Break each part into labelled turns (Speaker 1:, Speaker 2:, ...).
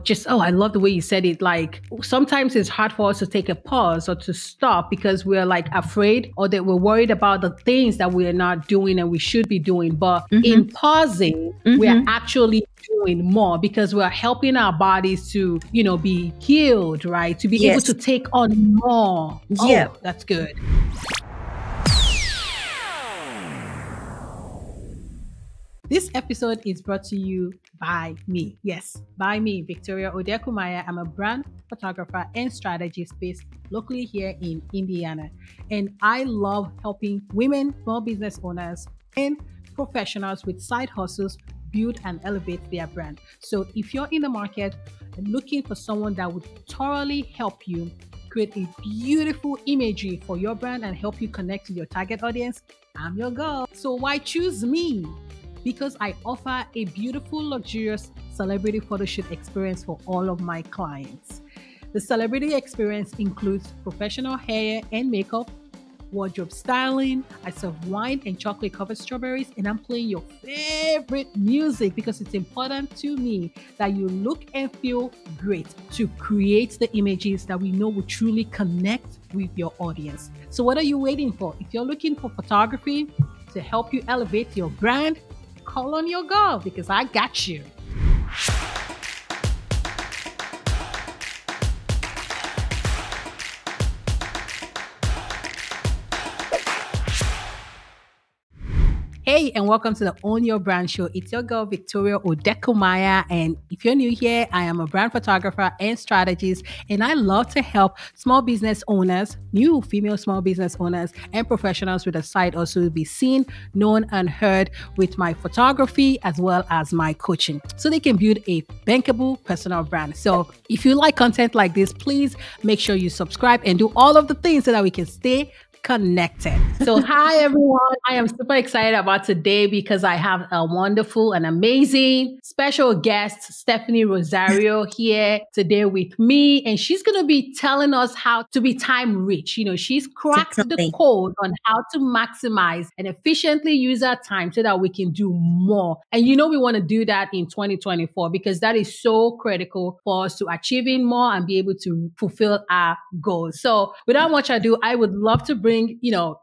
Speaker 1: just, I love the way you said it. Like sometimes it's hard for us to take a pause or to stop because we're like afraid or that we're worried about the things that we're not doing and we should be doing. But in pausing, we're actually doing more because we're helping our bodies to, be healed, right? To be able to take on more.
Speaker 2: Yeah.
Speaker 1: Oh, that's good. This episode is brought to you by me. Yes, by me, Victoria Odekomaya. I'm a brand photographer and strategist based locally here in Indiana. And I love helping women, small business owners, and professionals with side hustles build and elevate their brand. So if you're in the market and looking for someone that would thoroughly help you create a beautiful imagery for your brand and help you connect to your target audience, I'm your girl. So why choose me? Because I offer a beautiful, luxurious celebrity photo shoot experience for all of my clients. The celebrity experience includes professional hair and makeup, wardrobe styling. I serve wine and chocolate covered strawberries, and I'm playing your favorite music because it's important to me that you look and feel great to create the images that we know will truly connect with your audience. So what are you waiting for? If you're looking for photography to help you elevate your brand, call on your girl because I got you. Hey, and welcome to the Own Your Brand Show. It's your girl, Victoria Odekomaya. And if you're new here, I am a brand photographer and strategist, and I love to help small business owners, new female small business owners, and professionals with a side also be seen, known, and heard with my photography as well as my coaching so they can build a bankable personal brand. So if you like content like this, please make sure you subscribe and do all of the things so that we can stay connected. So hi everyone. I am super excited about today because I have a wonderful and amazing special guest, Stephanie Rozario, here today with me. And she's going to be telling us how to be time rich. She's cracked the code on how to maximize and efficiently use our time so that we can do more. And we want to do that in 2024 because that is so critical for us to achieving more and be able to fulfill our goals. So without much ado, I would love to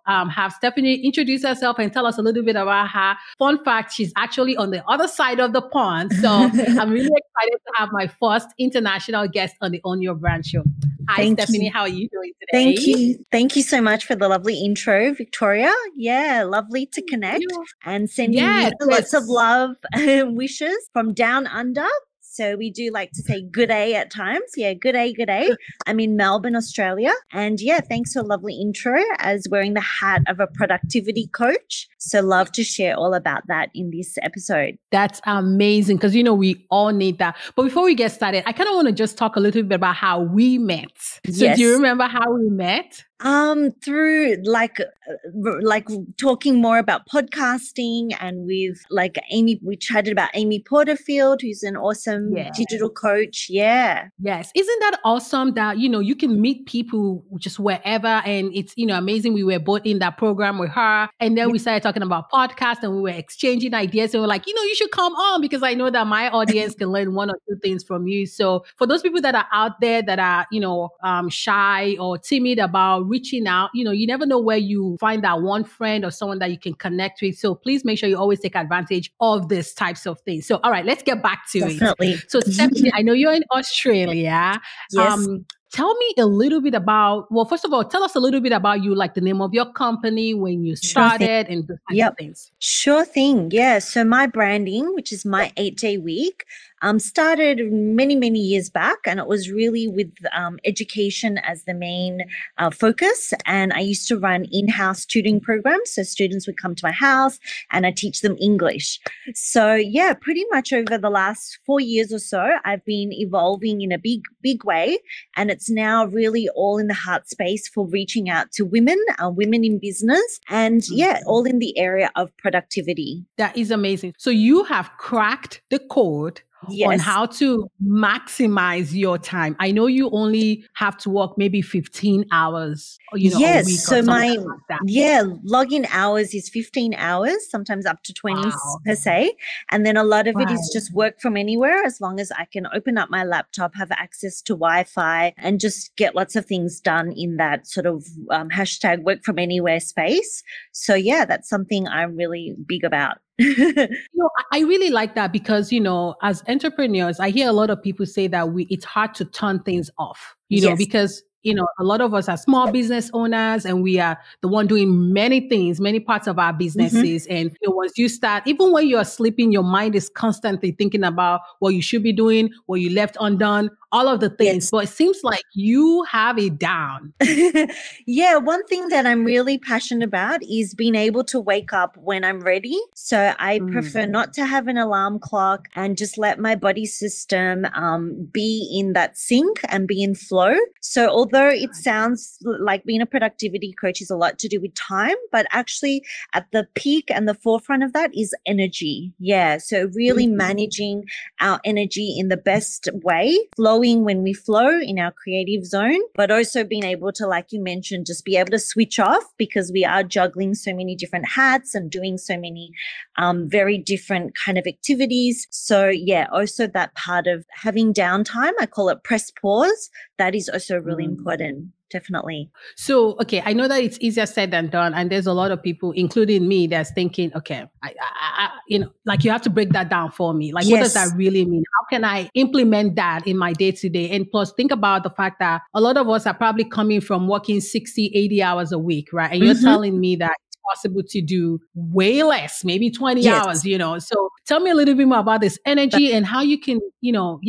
Speaker 1: have Stephanie introduce herself and tell us a little bit about her. Fun fact, she's actually on the other side of the pond. So I'm really excited to have my first international guest on the Own Your Brand Show. Hi, Stephanie. How are you doing today?
Speaker 2: Thank you. Thank you so much for the lovely intro, Victoria. Yeah, lovely to connect and sending you lots of love and wishes from down under. So we do like to say good day at times. Yeah, good day, good day. I'm in Melbourne, Australia. And thanks for a lovely intro as wearing the hat of a productivity coach. So love to share all about that in this episode.
Speaker 1: That's amazing because, we all need that. But before we get started, I kind of want to just talk a little bit about how we met. So do you remember how we met?
Speaker 2: Through like talking more about podcasting and with like Amy, we chatted about Amy Porterfield, who's an awesome digital coach. Yeah.
Speaker 1: Yes. Isn't that awesome that, you can meet people just wherever and it's, amazing. We were both in that program with her and then we started talking about podcasts and we were exchanging ideas and we're like, you should come on because I know that my audience can learn one or two things from you. So for those people that are out there that are, shy or timid about reaching out, you never know where you find that one friend or someone that you can connect with. So please make sure you always take advantage of these types of things. So, all right, let's get back to it. So Stephanie, I know you're in Australia.
Speaker 2: Yes.
Speaker 1: Tell me a little bit about, first of all, tell us a little bit about you, like the name of your company, when you started and those kinds of things.
Speaker 2: Sure thing. Yeah. So my branding, which is my 8-day week, started many, many years back, and it was really with education as the main focus. And I used to run in-house tutoring programs. So students would come to my house and I teach them English. So pretty much over the last 4 years or so, I've been evolving in a big way. And it's now really all in the heart space for reaching out to women, women in business, and all in the area of productivity.
Speaker 1: That is amazing. So you have cracked the code on
Speaker 2: Yes.
Speaker 1: how to maximize your time. I know you only have to work maybe 15 hours, a
Speaker 2: Yes.
Speaker 1: week or
Speaker 2: So
Speaker 1: something
Speaker 2: my,
Speaker 1: like that.
Speaker 2: yeah, login hours is 15 hours, sometimes up to 20
Speaker 1: Wow.
Speaker 2: per se. And then a lot of it is
Speaker 1: Right.
Speaker 2: just work from anywhere, as long as I can open up my laptop, have access to Wi-Fi, and just get lots of things done in that sort of hashtag work from anywhere space. So yeah, that's something I'm really big about.
Speaker 1: I really like that because, as entrepreneurs, I hear a lot of people say that it's hard to turn things off,
Speaker 2: Yes.
Speaker 1: because, a lot of us are small business owners and we are the one doing many things, many parts of our businesses. And once you start, even when you're sleeping, your mind is constantly thinking about what you should be doing, what you left undone, all of the things.
Speaker 2: Yes.
Speaker 1: But it seems like you have it down.
Speaker 2: Yeah, one thing that I'm really passionate about is being able to wake up when I'm ready. So I prefer not to have an alarm clock and just let my body system be in that sync and be in flow. So although it sounds like being a productivity coach is a lot to do with time, but actually at the peak and the forefront of that is energy. Yeah. So really managing our energy in the best way, flowing when we flow in our creative zone, but also being able to, like you mentioned, just be able to switch off because we are juggling so many different hats and doing so many very different kind of activities. So yeah, also that part of having downtime, I call it press pause. That is also really important. Definitely.
Speaker 1: So, okay, I know that it's easier said than done. And there's a lot of people, including me, that's thinking, okay, like you have to break that down for me. Like, what does that really mean? How can I implement that in my day to day? And plus, think about the fact that a lot of us are probably coming from working 60, 80 hours a week, right? And you're telling me that possible to do way less, maybe 20 hours, So tell me a little bit more about this energy and how you can,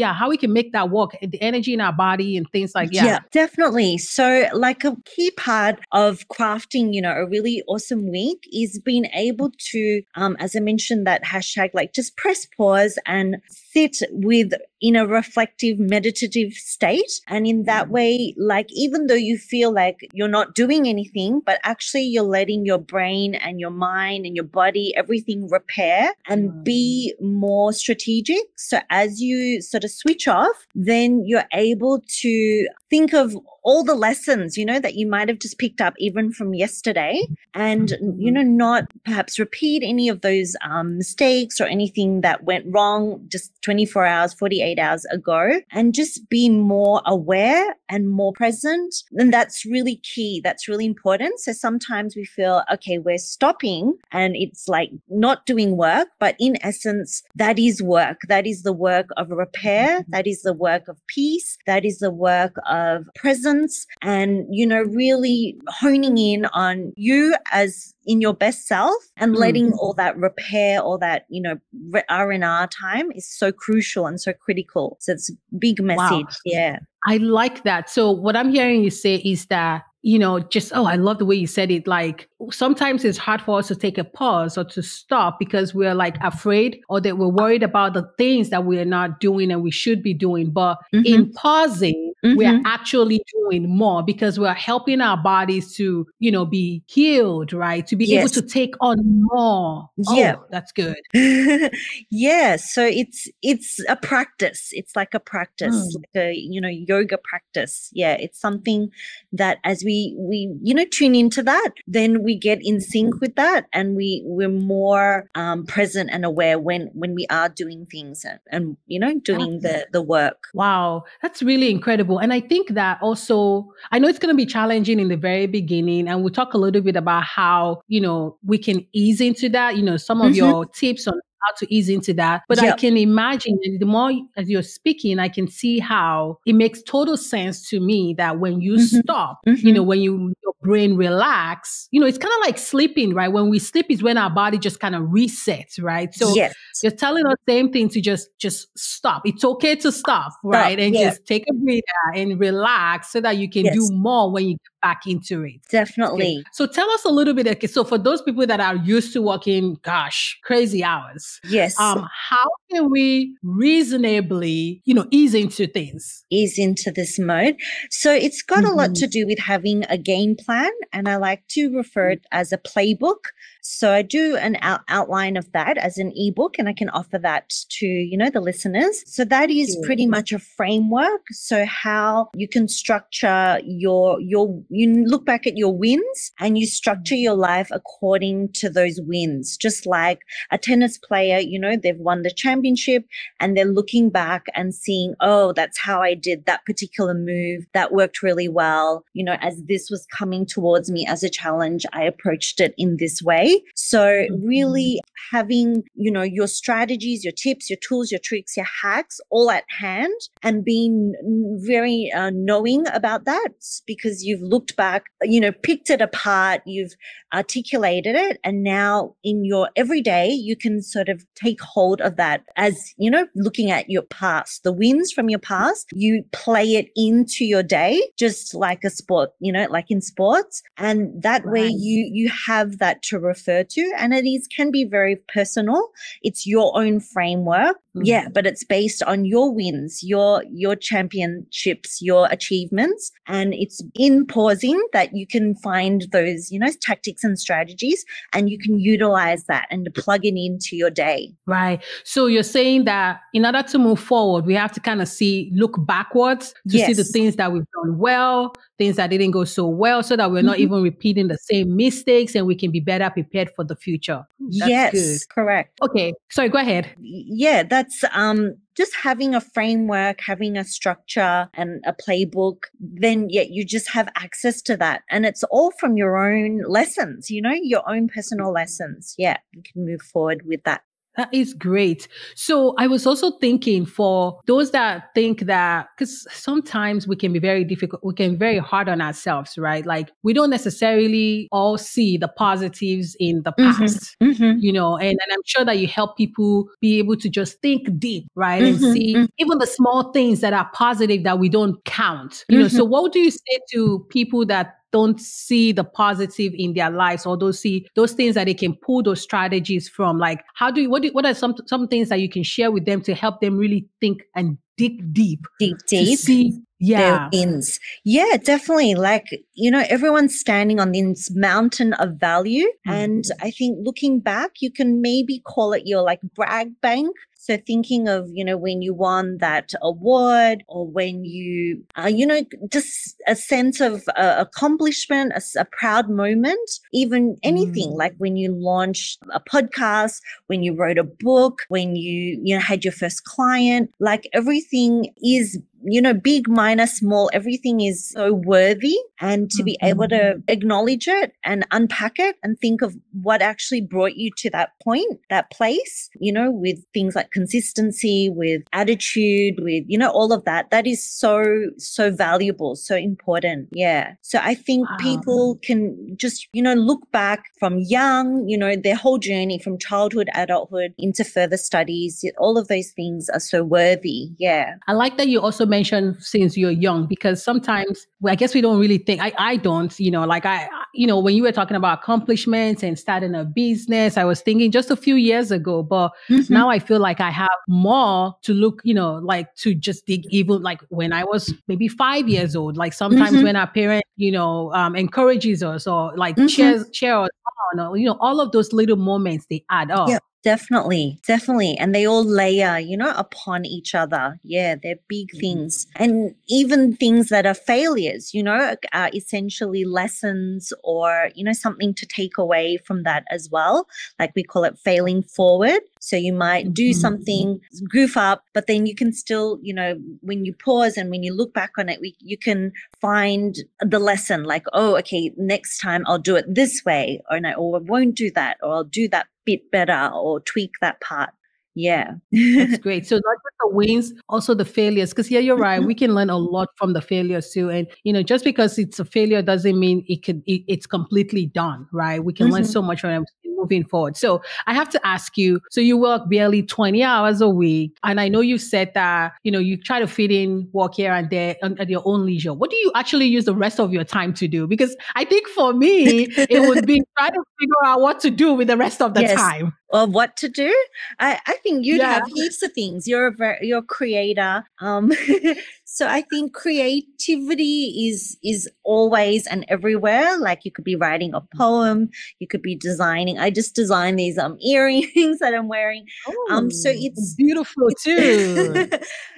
Speaker 1: how we can make that work, the energy in our body and things like that.
Speaker 2: Yeah, definitely. So like a key part of crafting, a really awesome week is being able to, as I mentioned, that hashtag, like just press pause and sit in a reflective, meditative state. And in that way, like, even though you feel like you're not doing anything, but actually you're letting your brain and your mind and your body, everything repair and be more strategic. So as you sort of switch off, then you're able to think of all the lessons, that you might have just picked up even from yesterday and, not perhaps repeat any of those mistakes or anything that went wrong just 24 hours, 48 hours ago, and just be more aware and more present. And that's really key. That's really important. So sometimes we feel, okay, we're stopping and it's like not doing work, but in essence, that is work. That is the work of repair. That is the work of peace. That is the work of presence. And, really honing in on you as in your best self and letting all that repair, all that, R&R time is so crucial and so critical. So it's a big message. Wow. Yeah.
Speaker 1: I like that. So what I'm hearing you say is that, I love the way you said it. Like sometimes it's hard for us to take a pause or to stop because we're like afraid or that we're worried about the things that we're not doing and we should be doing. But in pausing, we're actually doing more because we're helping our bodies to, be healed, right? To be able to take on more.
Speaker 2: Yeah.
Speaker 1: Oh, that's good.
Speaker 2: Yeah. So it's a practice. It's like a practice, like a, yoga practice. Yeah. It's something that as we tune into that, then we get in sync with that and we're more present and aware when we are doing things and doing the work.
Speaker 1: Wow. That's really incredible. And I think that also, I know it's going to be challenging in the very beginning. And we'll talk a little bit about how, we can ease into that, some of your tips on how to ease into that. But I can imagine the more as you're speaking, I can see how it makes total sense to me that when you stop, when your brain relax, it's kind of like sleeping, right? When we sleep is when our body just kind of resets, right? So you're telling us the same thing to just stop. It's okay to stop, right? And just take a breather and relax so that you can do more when you get back into it.
Speaker 2: Definitely.
Speaker 1: Okay. So tell us a little bit. Okay, so for those people that are used to working, crazy hours.
Speaker 2: Yes.
Speaker 1: How can we reasonably, ease into things?
Speaker 2: Ease into this mode. So it's got a lot to do with having a game plan plan, and I like to refer it as a playbook. So I do an outline of that as an ebook, and I can offer that to, the listeners. So that is pretty much a framework. So how you can structure you look back at your wins and you structure your life according to those wins. Just like a tennis player, they've won the championship and they're looking back and seeing, oh, that's how I did that particular move. That worked really well. As this was coming towards me as a challenge, I approached it in this way. So really having, your strategies, your tips, your tools, your tricks, your hacks all at hand, and being very knowing about that, because you've looked back, picked it apart, you've articulated it, and now in your everyday, you can sort of take hold of that as, looking at your past, the wins from your past, you play it into your day, just like a sport, like in sports. And that way you have that to refer to. And it can be very personal. It's your own framework. Yeah, but it's based on your wins, your championships, your achievements. And it's in pausing that you can find those, tactics and strategies, and you can utilize that and plug it into your day.
Speaker 1: Right. So you're saying that in order to move forward, we have to kind of look backwards to see the things that we've done well, things that didn't go so well, so that we're not even repeating the same mistakes, and we can be better prepared for the future. That's good.
Speaker 2: Correct.
Speaker 1: Okay. Sorry, go ahead.
Speaker 2: Yeah, that's just having a framework, having a structure and a playbook, then you just have access to that. And it's all from your own lessons, your own personal lessons. Yeah, you can move forward with that.
Speaker 1: That is great. So I was also thinking for those that think that, because sometimes we can be very difficult, we can be very hard on ourselves, right? Like we don't necessarily all see the positives in the past, and I'm sure that you help people be able to just think deep, right? And see even the small things that are positive that we don't count, So what do you say to people that don't see the positive in their lives, or those things that they can pull those strategies from? Like, what are some things that you can share with them to help them really think and dig deep to see
Speaker 2: their wins? Yeah, definitely. Like, everyone's standing on this mountain of value. And I think looking back, you can maybe call it your brag bank. So thinking of, when you won that award, or when you, just a sense of accomplishment, a proud moment, even anything like when you launched a podcast, when you wrote a book, when you had your first client, like everything is, big, minor, small, everything is so worthy. And to be able to acknowledge it and unpack it and think of what actually brought you to that point, that place, with things like consistency, with attitude, with, all of that, that is so valuable, so important. Yeah. So I think people can just, look back from young, their whole journey from childhood, adulthood into further studies. All of those things are so worthy. Yeah.
Speaker 1: I like that you also mentioned since you're young, because sometimes I guess we don't really think, I don't, when you were talking about accomplishments and starting a business, I was thinking just a few years ago, but now I feel like I have more to look, to just dig, even like when I was maybe 5 years old, like sometimes when our parent, encourages us or cheer us on, or, all of those little moments, they add up.
Speaker 2: Yeah. Definitely. And they all layer, upon each other. Yeah, they're big things. And even things that are failures, are essentially lessons, or, something to take away from that as well. Like we call it failing forward. So you might do something, goof up, but then you can still, when you pause and when you look back on it, you can find the lesson, like, oh, okay, next time I'll do it this way, or I won't do that, or I'll do that bit better, or tweak that part. Yeah.
Speaker 1: That's great. So not just the wins, also the failures. Because you're right. We can learn a lot from the failures too. And, just because it's a failure doesn't mean it's completely done, right? We can learn so much from them moving forward. So I have to ask you, so you work barely 20 hours a week. And I know you said that, you try to fit in work here and there at your own leisure. What do you actually use the rest of your time to do? Because I think for me, it would be trying to figure out what to do with the rest of the time.
Speaker 2: or what to do. I think you'd
Speaker 1: Yeah.
Speaker 2: have heaps of things. You're a creator. So I think creativity is always and everywhere. Like you could be writing a poem, you could be designing. I just designed these earrings that I'm wearing. So
Speaker 1: Oh,
Speaker 2: it's
Speaker 1: beautiful too.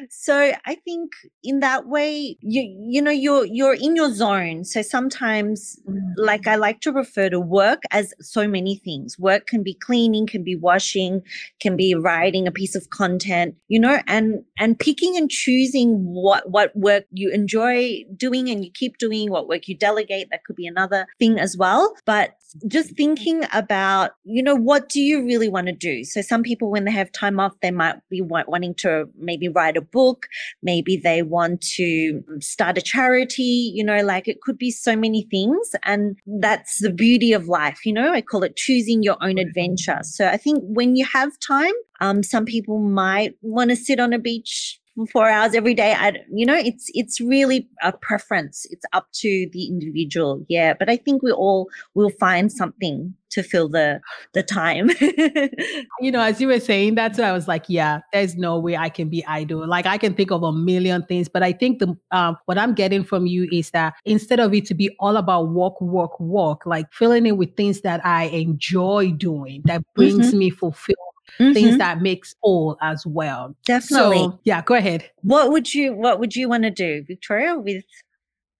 Speaker 2: so I think in that way, you're in your zone. So sometimes, like I like to refer to work as so many things. Work can be cleaning, can be washing, can be writing a piece of content, and picking and choosing what work you enjoy doing and you keep doing, what work you delegate. That could be another thing as well. But just thinking about, what do you really want to do? So some people, when they have time off, they might be wanting to maybe write a book. Maybe they want to start a charity, like it could be so many things. And that's the beauty of life. I call it choosing your own adventure. So I think when you have time, some people might want to sit on a beach for 4 hours every day. It's really a preference. It's up to the individual. Yeah. But I think we all will find something to fill the time.
Speaker 1: As you were saying that, so I was like, yeah, there's no way I can be idle. Like I can think of a million things, but I think what I'm getting from you is that instead of it to be all about work, like filling it with things that I enjoy doing, that brings me fulfillment. Things that makes whole as well.
Speaker 2: Definitely.
Speaker 1: So yeah, go ahead.
Speaker 2: What would you want to do, Victoria, with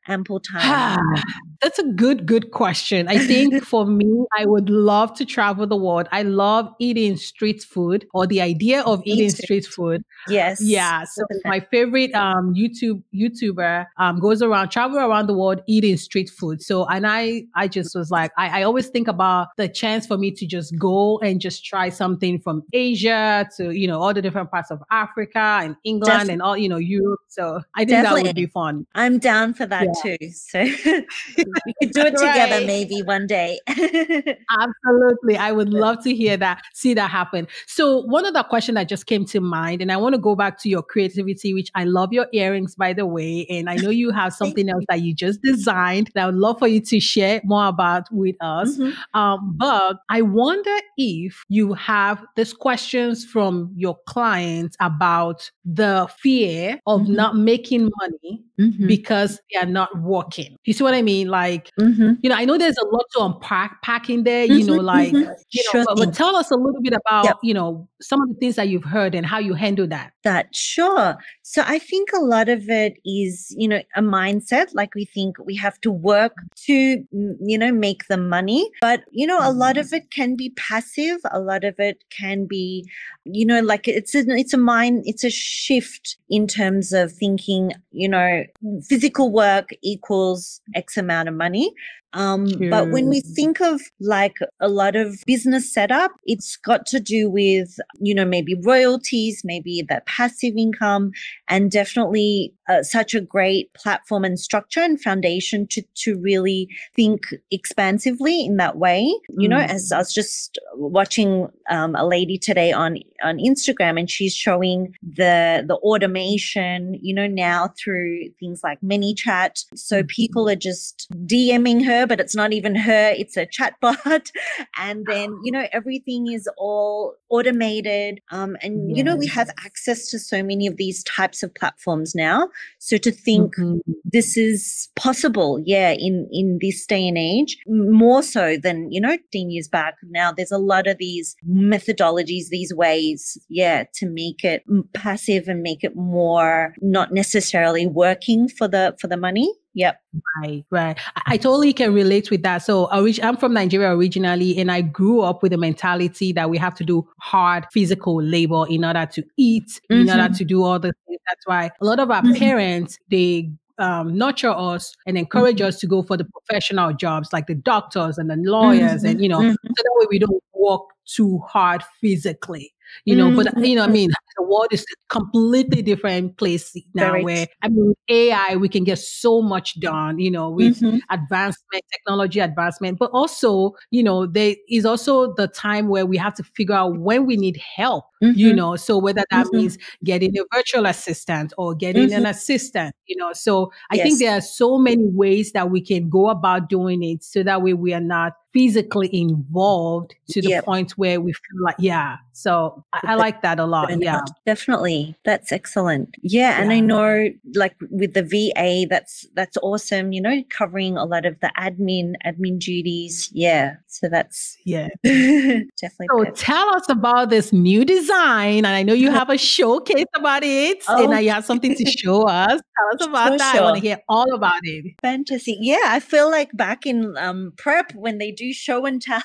Speaker 2: ample time?
Speaker 1: That's a good question. I think for me, I would love to travel the world. I love eating street food, or the idea of eating street food.
Speaker 2: Yes.
Speaker 1: Yeah. So my favorite YouTuber travel around the world eating street food. So and I just was like, I always think about the chance for me to just go and just try something from Asia to, all the different parts of Africa and England and all, Europe. So I think that would be fun.
Speaker 2: I'm down for that too. So we could do it together maybe one day.
Speaker 1: Absolutely. I would love to see that happen. So one other question that just came to mind, and I want to go back to your creativity, which I love your earrings, by the way. And I know you have something else that you just designed that I would love for you to share more about with us. But I wonder if you have these questions from your clients about the fear of not making money because they are not working. You see what I mean? Like, I know there's a lot to unpack in there, but tell us a little bit about, some of the things that you've heard and how you handle that.
Speaker 2: Sure. So I think a lot of it is, a mindset. Like we think we have to work to, make the money. But, a lot of it can be passive. A lot of it can be, like it's a shift in terms of thinking, physical work equals X amount of money. But when we think of like a lot of business setup, it's got to do with, maybe royalties, maybe the passive income, and definitely such a great platform and structure and foundation to really think expansively in that way. As I was just watching a lady today on Instagram, and she's showing the automation, now through things like ManyChat. So people are just DMing her, but it's not even her, it's a chatbot. And then, everything is all automated. We have access to so many of these types of platforms now. So to think this is possible, in this day and age, more so than, 10 years back. Now there's a lot of these methodologies, these ways, to make it passive and make it more not necessarily working for the money. Yep.
Speaker 1: Right. I totally can relate with that. So I'm from Nigeria originally, and I grew up with a mentality that we have to do hard physical labor in order to eat, in order to do all the things. That's why a lot of our parents, they nurture us and encourage us to go for the professional jobs like the doctors and the lawyers and, so that way we don't work too hard physically. But the world is a completely different place now where, with AI, we can get so much done, with advancement, technology advancement, but also, there is also the time where we have to figure out when we need help, so whether that means getting a virtual assistant or getting an assistant, so I think there are so many ways that we can go about doing it so that way we are not physically involved to the
Speaker 2: Yep.
Speaker 1: point where we feel like, yeah. So I like that a lot. Yeah.
Speaker 2: Definitely. That's excellent. Yeah. And I know like with the VA, that's awesome, you know, covering a lot of the admin duties. Yeah. So that's definitely
Speaker 1: So
Speaker 2: perfect.
Speaker 1: tell us about this new design. And I know you have a showcase about it and you have something to show us. Tell us about that. I want to hear all about it.
Speaker 2: Fantastic. Yeah. I feel like back in prep when they do show and tell.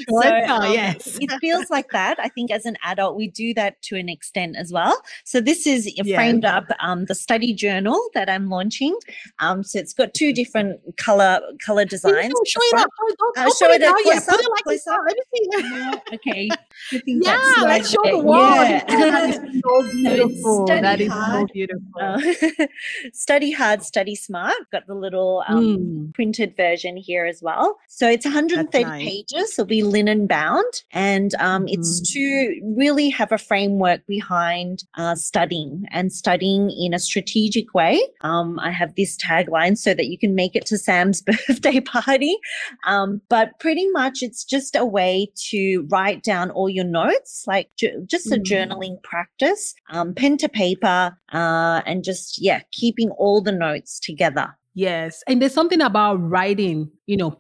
Speaker 1: Yes.
Speaker 2: It feels like that. I think as an adult, we do that to an extent as well. So this is framed up the study journal that I'm launching. So it's got two different color designs.
Speaker 1: Show it up. Don't
Speaker 2: show
Speaker 1: put it
Speaker 2: out
Speaker 1: out yet.
Speaker 2: close
Speaker 1: Put
Speaker 2: up,
Speaker 1: it like
Speaker 2: close up.
Speaker 1: Let me see.
Speaker 2: Okay.
Speaker 1: Let's show the wall.
Speaker 2: Yeah.
Speaker 1: That is so beautiful. That is so beautiful.
Speaker 2: Study hard, study smart. Got the little printed version here as well. So it's 130 pages. It'll be linen bound, and it's to really have a framework behind studying in a strategic way. I have this tagline so that you can make it to Sam's birthday party. But pretty much it's just a way to write down all your notes, like just a journaling practice, pen to paper, and just, keeping all the notes together.
Speaker 1: Yes. And there's something about writing,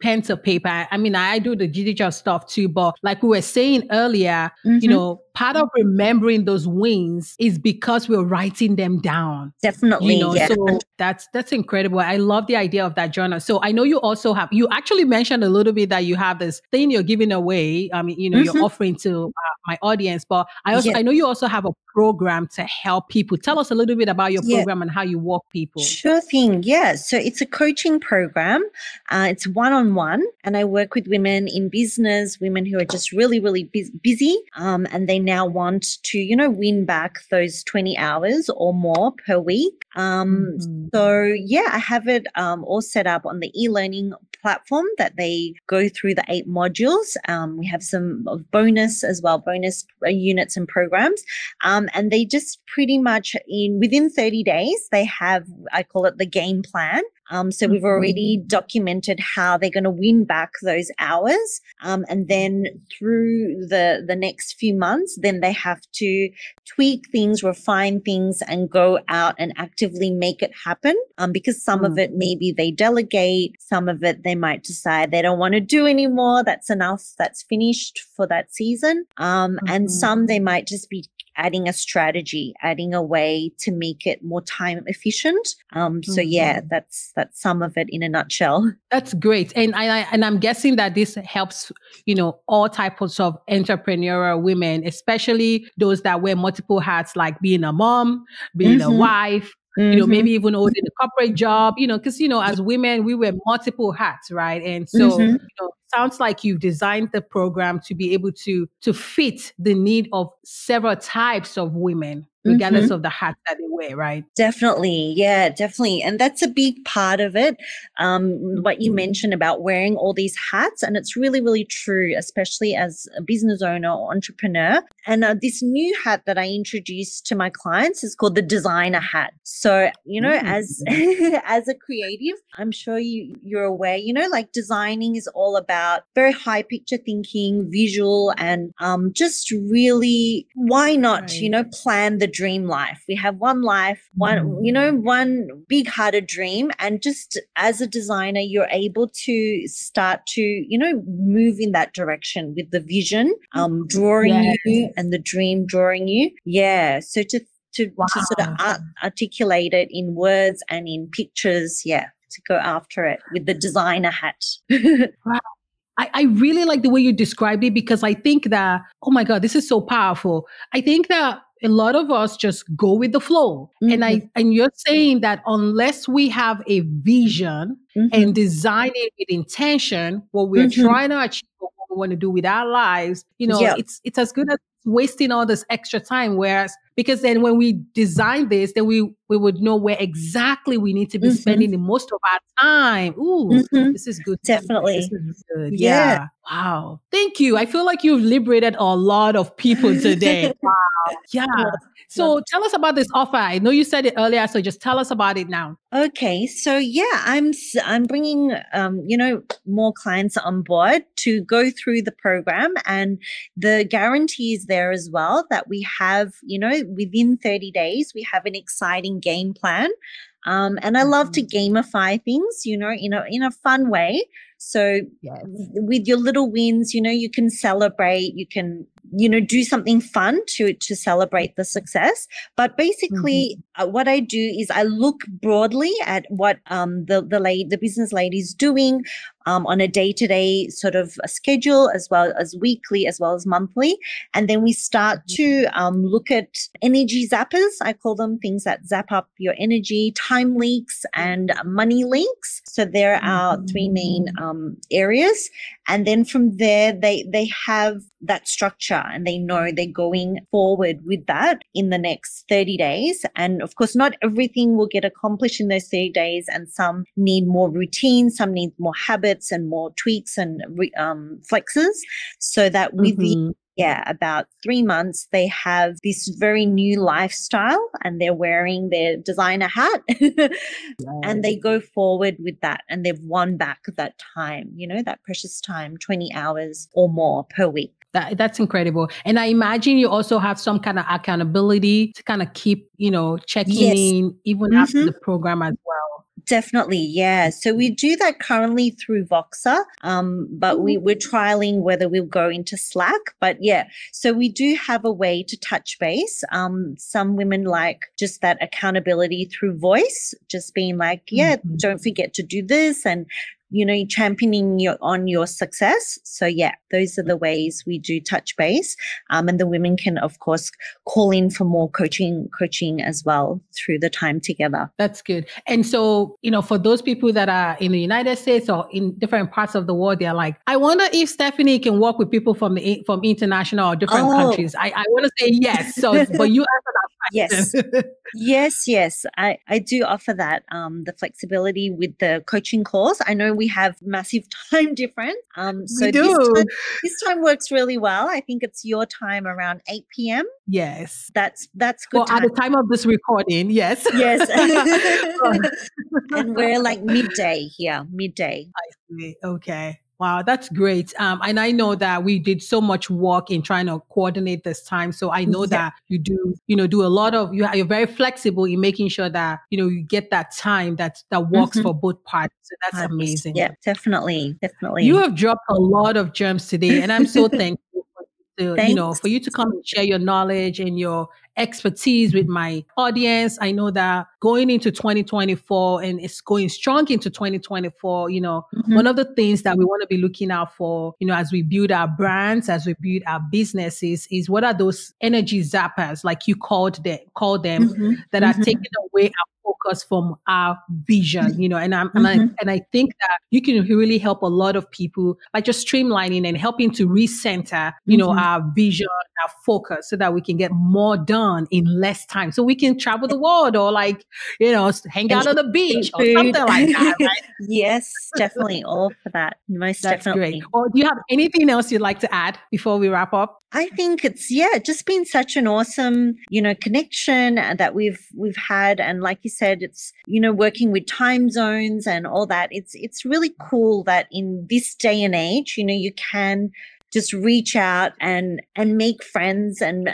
Speaker 1: pen to paper. I mean, I do the digital stuff too, but like we were saying earlier, part of remembering those wins is because we're writing them down.
Speaker 2: Definitely.
Speaker 1: So that's incredible. I love the idea of that journal. So I know you also you actually mentioned a little bit that you have this thing you're giving away. I mean, you're offering to my audience, but I know you also have a program to help people. Tell us a little bit about your program and how you walk people.
Speaker 2: Sure thing. Yeah. So it's a coaching program. It's one-on-one, and I work with women in business, women who are just really, really busy, and they now want to, win back those 20 hours or more per week. So I have it all set up on the e-learning platform that they go through the 8 modules. We have some bonus as well, bonus units and programs. And they just pretty much within 30 days, they have, I call it the game plan. So we've already documented how they're going to win back those hours. And then through the next few months, then they have to tweak things, refine things, and go out and actively make it happen. Because some of it, maybe they delegate, some of it they might decide they don't want to do anymore. That's enough. That's finished for that season. And some they might just be adding a strategy, adding a way to make it more time efficient. That's some of it in a nutshell.
Speaker 1: That's great. And I'm guessing that this helps, all types of entrepreneurial women, especially those that wear multiple hats, like being a mom, being a wife, maybe even holding a corporate job, because, as women, we wear multiple hats, right? And so, sounds like you've designed the program to be able to fit the need of several types of women, regardless of the hat that they wear, right?
Speaker 2: Definitely. Yeah, definitely. And that's a big part of it. What you mentioned about wearing all these hats. And it's really, really true, especially as a business owner or entrepreneur. And this new hat that I introduced to my clients is called the designer hat. So, as as a creative, I'm sure you're aware, like designing is all about very high picture thinking, visual, and just really, why not, plan the dream life. We have one life, one big hearted dream. And just as a designer, you're able to start to, move in that direction with the vision, drawing you and the dream drawing you. Yeah. So to sort of articulate it in words and in pictures. Yeah. To go after it with the designer hat.
Speaker 1: Wow. I really like the way you described it, because I think that, oh my God, this is so powerful. I think that a lot of us just go with the flow. And you're saying that unless we have a vision and design it with intention, what we're trying to achieve, what we want to do with our lives, it's as good as wasting all this extra time. Whereas, because then when we design this, then we're we would know where exactly we need to be spending the most of our time. Ooh, this is good. This
Speaker 2: Definitely.
Speaker 1: is good.
Speaker 2: Yeah.
Speaker 1: Yeah. Wow. Thank you. I feel like you've liberated a lot of people today. Wow. Yeah. So tell us about this offer. I know you said it earlier, so just tell us about it now.
Speaker 2: Okay, so yeah, I'm bringing more clients on board to go through the program, and the guarantee is there as well that we have, within 30 days we have an exciting game plan. And I love to gamify things, in a fun way. So
Speaker 1: Yes.
Speaker 2: with your little wins, you can celebrate, you can, do something fun to celebrate the success. But basically, what I do is I look broadly at what the business lady's doing on a day-to-day sort of a schedule, as well as weekly, as well as monthly. And then we start to look at energy zappers. I call them things that zap up your energy, time leaks and money leaks. So there are three main areas. And then from there, they have that structure and they know they're going forward with that in the next 30 days. And of course, not everything will get accomplished in those 30 days. And some need more routine, some need more habits and more tweaks and flexes, so that within about 3 months, they have this very new lifestyle and they're wearing their designer hat and they go forward with that, and they've won back that time, that precious time, 20 hours or more per week.
Speaker 1: That's incredible. And I imagine you also have some kind of accountability to kind of keep, checking in even after the program as well.
Speaker 2: Definitely, yeah. So we do that currently through Voxer, but we're trialing whether we'll go into Slack. But yeah, so we do have a way to touch base. Some women like just that accountability through voice, just being like, don't forget to do this, and championing your success. So yeah, those are the ways we do touch base. And the women can, of course, call in for more coaching as well through the time together.
Speaker 1: That's good. And so, for those people that are in the United States or in different parts of the world, they're like, I wonder if Stephanie can work with people from international or different countries. I want to say yes. So, but you answer that question.
Speaker 2: Yes. I do offer that, the flexibility with the coaching calls. I know we have massive time difference. So
Speaker 1: we do.
Speaker 2: This time works really well. I think it's your time around 8 p.m.
Speaker 1: Yes.
Speaker 2: That's good.
Speaker 1: Well, at the time of this recording, yes.
Speaker 2: Yes. And we're like midday here, midday.
Speaker 1: I see. Okay. Wow, that's great. And I know that we did so much work in trying to coordinate this time. So I know that you do, do a lot of, you're very flexible in making sure that, you get that time that works for both parties. So that's amazing.
Speaker 2: Yeah, definitely.
Speaker 1: You have dropped a lot of gems today, and I'm so thankful for you to come and share your knowledge and your expertise with my audience. I know that going into 2024 and it's going strong into 2024, one of the things that we want to be looking out for, as we build our brands, as we build our businesses, is what are those energy zappers, like you call them, that are taking away our focus from our vision, and I think that you can really help a lot of people by just streamlining and helping to recenter, our vision, our focus, so that we can get more done in less time. So we can travel the world or hang out on the beach or something like that, right?
Speaker 2: Yes, definitely. All for that. Most
Speaker 1: That's
Speaker 2: definitely.
Speaker 1: Great. Or do you have anything else you'd like to add before we wrap up?
Speaker 2: I think it's just been such an awesome, connection that we've had. And like you said, it's, working with time zones and all that. It's really cool that in this day and age, you can just reach out and make friends and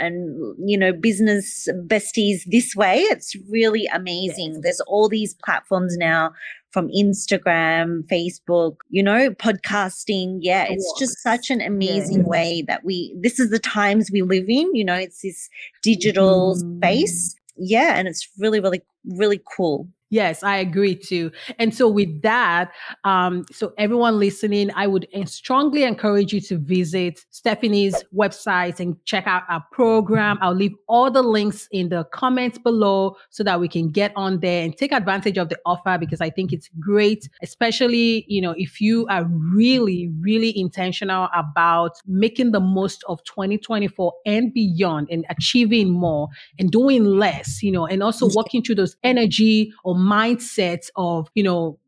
Speaker 2: business besties this way. It's really amazing. Yes. There's all these platforms now, from Instagram, Facebook, podcasting. Yeah, it's just such an amazing way that this is the times we live in, it's this digital space. Yeah, and it's really, really, really cool.
Speaker 1: Yes, I agree too. And so with that, so everyone listening, I would strongly encourage you to visit Stephanie's website and check out our program. I'll leave all the links in the comments below so that we can get on there and take advantage of the offer, because I think it's great, especially, if you are really, really intentional about making the most of 2024 and beyond and achieving more and doing less, and also working through those energy or mindsets of,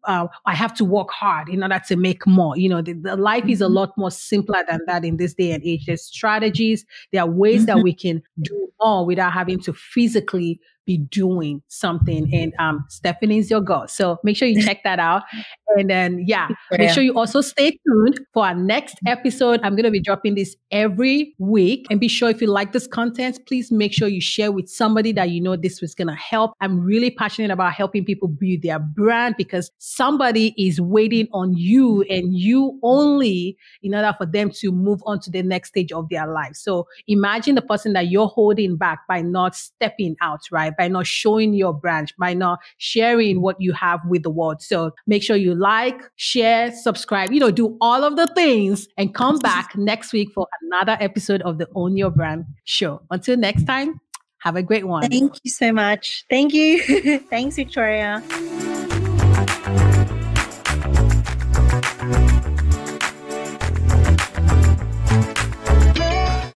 Speaker 1: I have to work hard in order to make more. The life is a lot more simpler than that in this day and age. There's strategies, there are ways that we can do more without having to physically be doing something. And Stephanie's your girl. So make sure you check that out. And then, make sure you also stay tuned for our next episode. I'm going to be dropping this every week. And be sure, if you like this content, please make sure you share with somebody that you know this was going to help. I'm really passionate about helping people build their brand, because somebody is waiting on you and you only, in order for them to move on to the next stage of their life. So imagine the person that you're holding back by not stepping out, right? By not showing your brand, by not sharing what you have with the world. So make sure you like, share, subscribe, do all of the things, and come back next week for another episode of the Own Your Brand show. Until next time, have a great one.
Speaker 2: Thank you so much. Thank you. Thanks, Victoria.